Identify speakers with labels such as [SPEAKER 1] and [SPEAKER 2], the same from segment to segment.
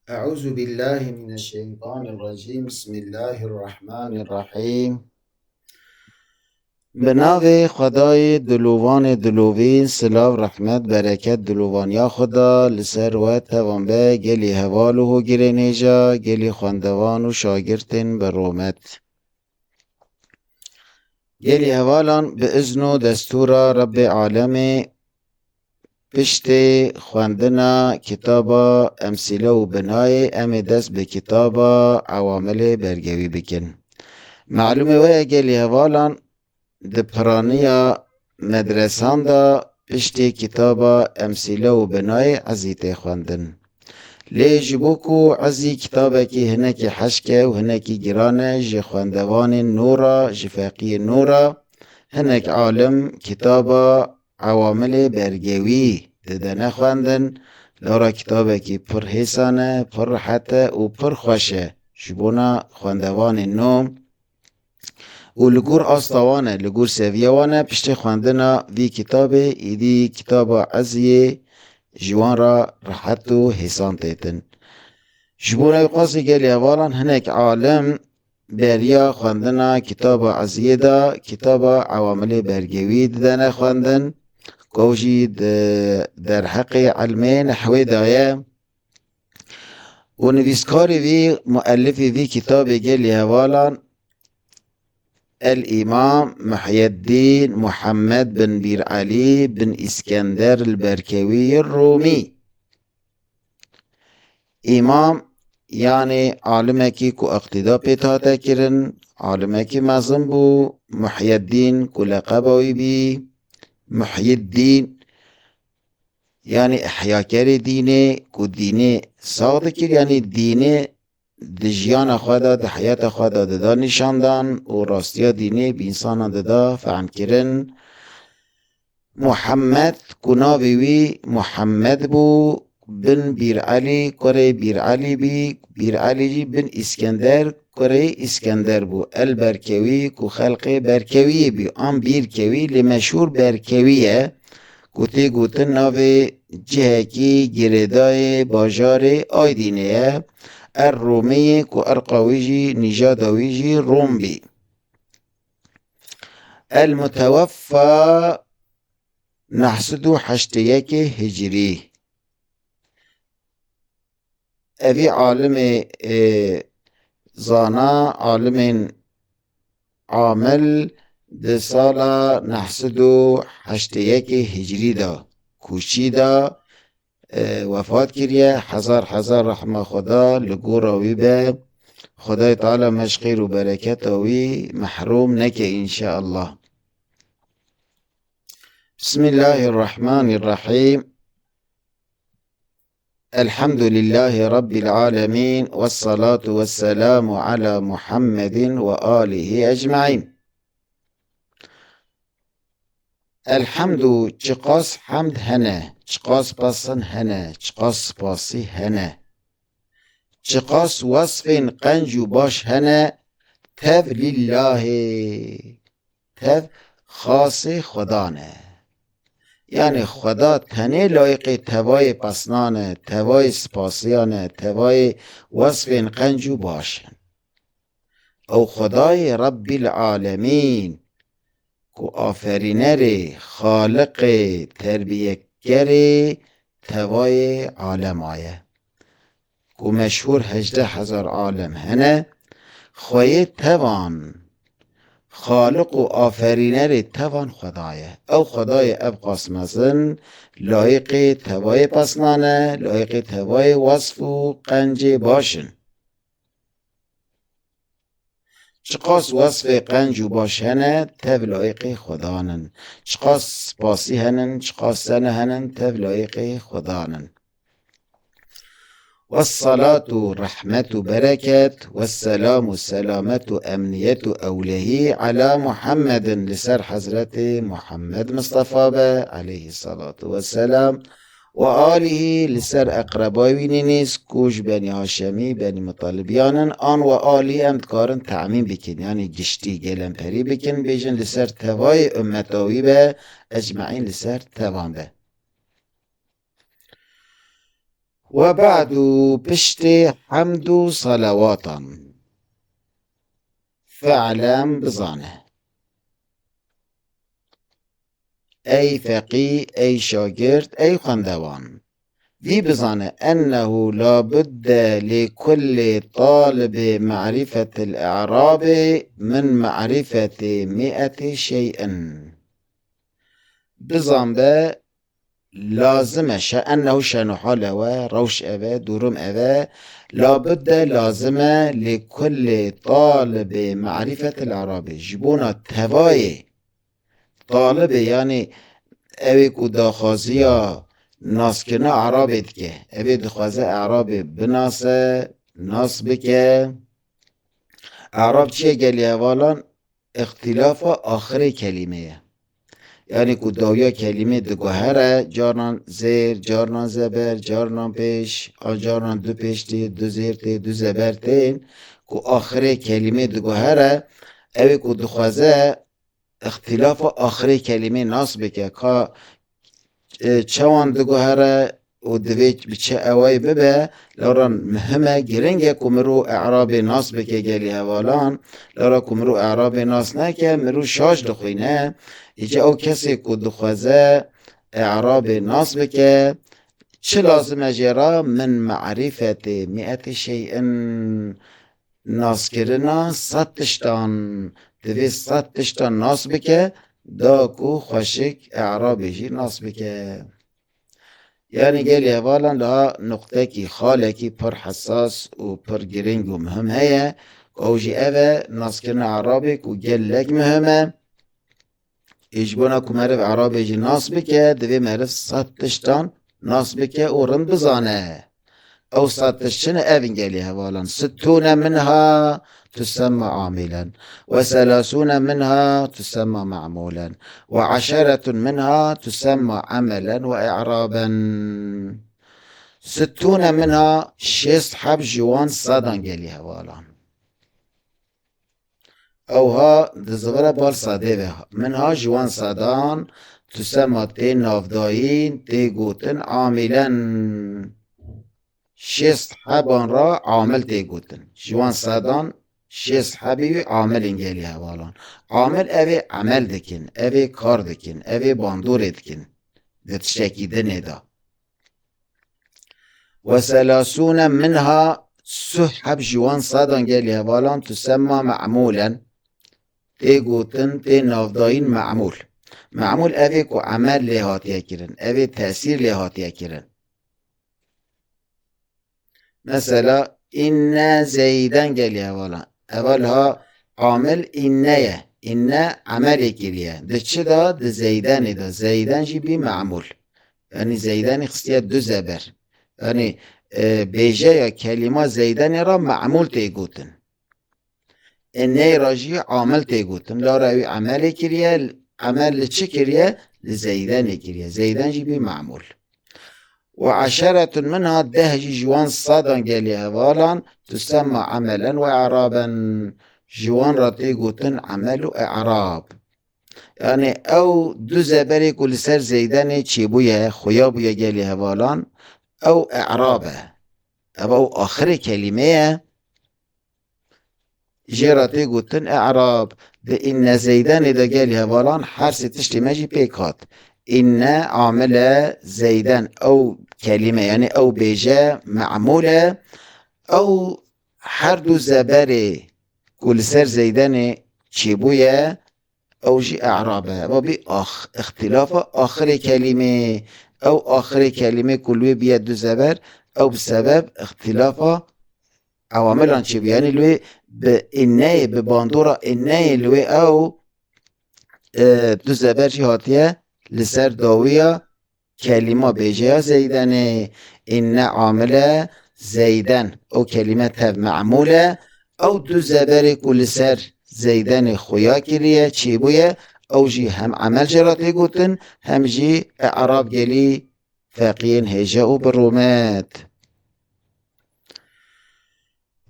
[SPEAKER 1] اعوذ بالله من الشیطان الرجیم. بسم الله الرحمن الرحیم. به نام خدای دلوان دلوین، سلاو رحمت برکت دلوانیا خدا لسر و توانبه گلی هوالو و گرینیجا گلی خواندوان و شاگرتن به رومت گلی هوالان به اذن و دستور رب عالم پشت خواندنا کتابا امثله و بنای ام دست به کتابا عوامل برگوی بکن. معلومه و گلی هوالان د پرانیا مدرسان دا پشت کتابا امثله و بنای عزیت خواندن. لی جبوکو عزی کتابه که هنکی حشکه و هنکی گرانه جی خواندوان نورا جفاقی نورا هنک عالم کتابا عوامل برگوی ددنه خواندن. لارا کتابه که پر حسانه پر حته و پر خوشه جبونا خواندوان نوم و لگور آستوانه لگور سویوانه پشت خواندنا وی کتابه ایدی کتاب عزیه جوان را راحت و حسان تیتن. جبونه قاسی گلی اوالان هنک عالم بریا خواندنا کتاب عزیه دا کتاب عوامل برگوی ددنه خواندن گوشی در حق علمه نحوه دایه و نویسکاری وی مؤلفی وی کتاب گلی اوالان الإمام محي الدين محمد بن بير علي بن إسكندر البركوي الرومي. إمام يعني عالمكي كو اقتداء بيتاتا كرن، عالمكي مازن بو. محي الدين كو لقبوي بي محي الدين يعني احياكر دينه كو دينه صادقر يعني دينه دجیان خدا د حیات خدا ددا نشاندان و راستیا دینه بی انسان ددا فهم کرن. محمد کناوی وی محمد بو بن بیر علی کره بیر علی بی بیر علی جی بن اسکندر کره اسکندر بو البرکوی کو خلق برکوی بی آن بیر کوی لمشهور برکویه گوته گوته ناو جهکی گردای باجار آیدینه الرومی کو ارقاویجی نژاداویجی روم بی. المتوفى نحسدو حشت یک هجری. اوی عالم زانا عالم عامل ده سالا نحسدو حشت یک هجری دا کوشی دا وفات کریه. هزار رحمه خدا لگوراوی به خدای تعالی مشقیر و برکت وی محروم نکه انشاءالله. بسم الله الرحمن الرحیم. الحمد لله رب العالمين والصلاة والسلام على محمد وآله أجمعين. الحمد چقاس حمد هنه چقاس پسن هنه چقاس پاسی هنه چقاس وصف قنج باش هنه تف لله تف خاص خدانه یعنی خدا تنه لایق توای پسنانه توای سپاسیانه توای وصف قنج باشن. او خدای رب العالمین کو آفرینر خالق تربیتگر توای عالم آیه کو مشهور 18,000 عالم هنه خوی توان خالق و آفرینر توان خدایه. او خدای اب قاسمزن لایق توای پسنانه لایق توای وصف و قنج باشن. چقاس وصف قنج باشنه تب لایق خدانن چقاس پاسی هنن چقاس سنه هنن تب لایق خدانن. والصلاة رحمة بركة والسلام سلامة أمنية أوله على محمد لسر حضرت محمد مصطفى عليه الصلاة والسلام و آله لسر اقربای نیست کوش بنی هاشمی بنی مطالبیانن آن و آلی هم کارن تعمیم بکن یعنی گشتی گلن پری بکن بیجن لسر توای امتاوی به اجمعین لسر توان به. و بعد پشت حمد و صلواتا فعلم بزانه ای فقی ای شاگرد ای خوندوان وی بزانه انه لابد لكل طالب معرفة الاعراب من معرفة 100 شيء بزان به لازم انه شأن حاله و روش اوه دورم اوه لابد لازمه لكل طالب معرفة الاعراب جبونا تواي طالب یعنی اوی که داخوازی ها ناسکنه اعرابید که اوی دخوازه اعراب بناسه ناس بکه اعراب چیه گلی اوالان اختلاف آخر کلمه یعنی که داویا کلمه دگوهره جارنان زیر جارنان زبر جارنان پیش جارنان دو پیش تی دو زیر تی دو زبر تین که آخر کلمه دگوهره اوی که دخوازه اختلاف آخر کلمه ناس بکه که چوان دگوهره و دویت بچه اوای ببه لارا مهمه گرنگه که مرو اعراب ناس بکه گلی هوالان لارا که مرو اعراب ناس نکه مرو شاش دخوینه ایجا او کسی که دخوازه اعراب ناس بکه چه لازم اجرا من معرفت 100 شیء ناس کرنا 100 تشتان دوی 100 تشتان ناس بکه دا کو خوشک اعرابشی ناس بکه یعنی گلی اوالا لها نقطه کی خاله کی پر حساس و پر گرنگ و مهم هیه که اوجی اوه ناس کرنا اعرابی که گل لگ مهمه اجبونا که معرف اعرابشی ناس بکه دوی معرف 100 تشتان ناس بکه و رند بزانه او 100 تشتن اوین گلی اوالا 60 منها تسمى عاملا و30 منها تسمى معمولا و10 منها تسمى عملا وإعرابا 60 منها 6 حب جوان صدان گلی هوالان اوها دزبره بال صده بها منها جوان صدان تسمى تي نافداين تي گوتن عاملا 6 حبان را عامل تی گوتن جوان صدان 6 حبی عامل انگلی هوالان عامل اوی عمل دکن اوی کار دکن اوی باندور دکن دت شکیده ندا و30 منها 3 حب جوان صدان گلی هوالان تسمى معمولا تی گوتن تی نافداین معمول معمول اوی کو عمل لحاتیه کرن اوی تأثیر لحاتیه کرن مثلا این زیدن گلی اولا اولها عامل اینه اینه عمل کریه ده چه دا ده زیدن دا زیدن جی بی معمول یعنی زیدن خستیه دو زبر یعنی بیجه یا کلمه زیدن را معمول تیگوتن اینه را جی عامل تیگوتن لارا اوی عمل کریه عمل چه کریه لزیدن کریه زیدن جی بی معمول و10 منها 10 جوان صدان گلی هوالان تسمى عملا و اعرابا جوان را تیگوتن عمل و اعراب یعنی او دو زبری کل سر زیدن چی بویه خویا بویه گلی هوالان او اعرابه او آخر کلمه جرا تیگوتن اعراب ده این زیدن ده گلی هوالان هر سی تشتی مجی پیکات این عامل زیدن او کلمه یعنی او بیجه معموله او هر دو زبر کل سر زیدن چی بویه او جی اعرابه و بی اختلاف آخر کلمه او آخر کلمه کلوی بیاد دو زبر او بسبب اختلاف عواملان چی بویه یعنی لوی به اینه به باندورا اینه لوی او دو زبر چی هاتیه لسر داویه کلمه بیجه زیدنه این عامله زیدن او کلمه تب معموله او دو زبر کل سر زیدن خویا کریه چی بویه او جی هم عمل جراتی گوتن هم جی اعراب گلی فقین هجا و برومت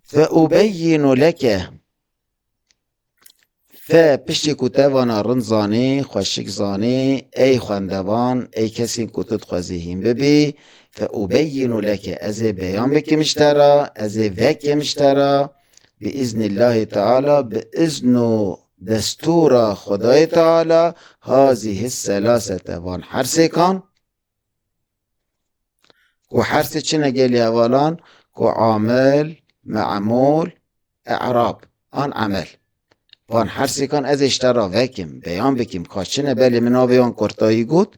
[SPEAKER 1] فأبین لکه پشتی کتوانا رند زانی خوشک زانی ای خوندوان ای کسی کتت خوزیهیم ببی فأبين لك از بیان بکمشترا از وکمشترا بإذن الله تعالی به اذن و دستور خدای تعالی هذه الثلاثه وان هر سه کان و هر سه چه نگلی اولان که عامل معمول اعراب آن عمل وان هر سه کان از اشترا وکم بیان بکم کاشنه بلی منا بیان کرتایی گود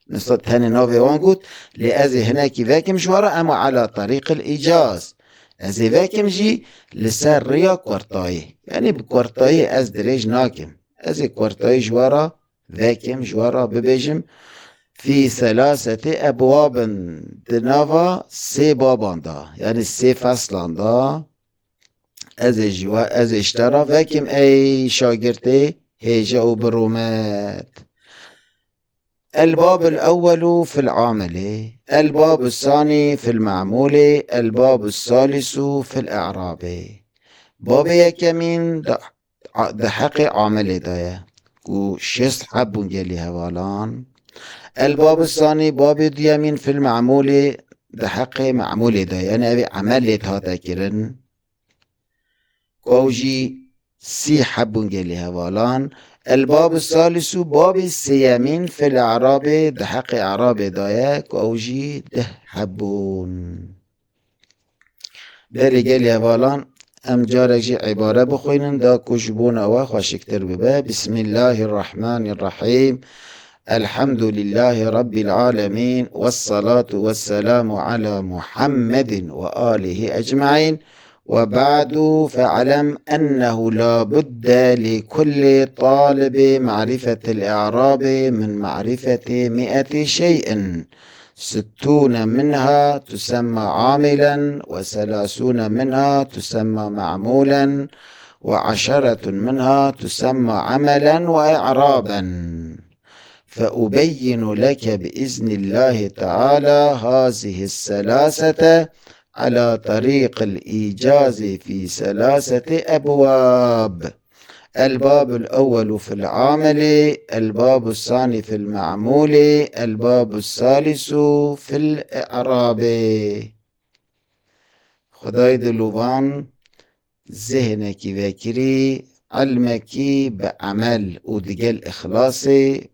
[SPEAKER 1] مثل تن ناوی وان گود لی از هناکی وکم شوارا اما على طریق الایجاز از وکم جی لسر ریا کرتایی یعنی بکرتایی از دریج ناکم از کرتایی جوارا وکم جوارا ببیجم في ثلاثة أبواب دنافا سي بابان دا يعني سي فصلان دا از اشترا وكم أي شاگرتي هيجا وبرومات الباب الأول في العامل الباب الثاني في المعمول الباب الثالث في الإعراب باب يكمين ده حق عامل دايا و شست حبون جلي هوالان الباب الثاني باب ديامين في المعمول ده حق معمول ده يعني أبي عملت هاتا كرن كوجي سي حبون جلي هوالان الباب الثالث باب السيامين في الأعراب ده حق إعراب ده كوجي ده حبون بری جلي هوالان ام جارجي عبارة بخوينن دا كشبون او خوشكتر ببا بسم الله الرحمن الرحيم الحمد لله رب العالمين والصلاة والسلام على محمد وآله أجمعين وبعد فاعلم أنه لا بد لكل طالب معرفة الإعراب من معرفة 100 شيء 60 منها تسمى عاملا و30 منها تسمى معمولا و10 منها تسمى عملا وإعرابا فأبين لك بإذن الله تعالى هذه الثلاثة على طريق الإيجاز في 3 أبواب الباب الأول في العامل الباب الثاني في المعمول الباب الثالث في الإعراب خدای دلوبان ذهنکی وکری علمکی به عمل و دیگل اخلاصی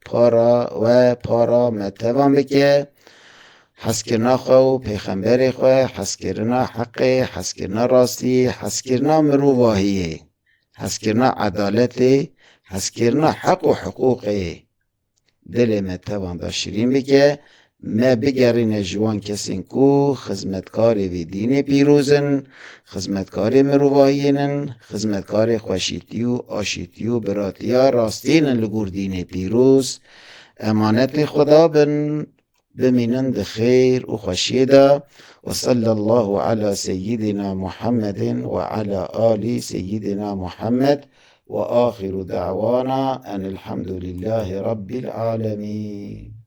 [SPEAKER 1] پارا متوان بکه حسکرنا خو پیغمبر خو حسکرنا حق حسکرنا راستی حسکرنا مروواهیه حسکرنا عدالت حسکرنا حق و حقوقه دل متوان داشرین بکه ما بگرین جوان کسین کو خدمتکاری وی دین پیروزن خدمتکاری مروایینن خدمتکاری خوشیتی و آشیتی و براتیا راستینن لگور دین پیروز امانت خدا بن بمینند خیر و خوشیدا وصلى الله على سيدنا محمد وعلى آل سيدنا محمد وآخر دعوانا أن الحمد لله رب العالمين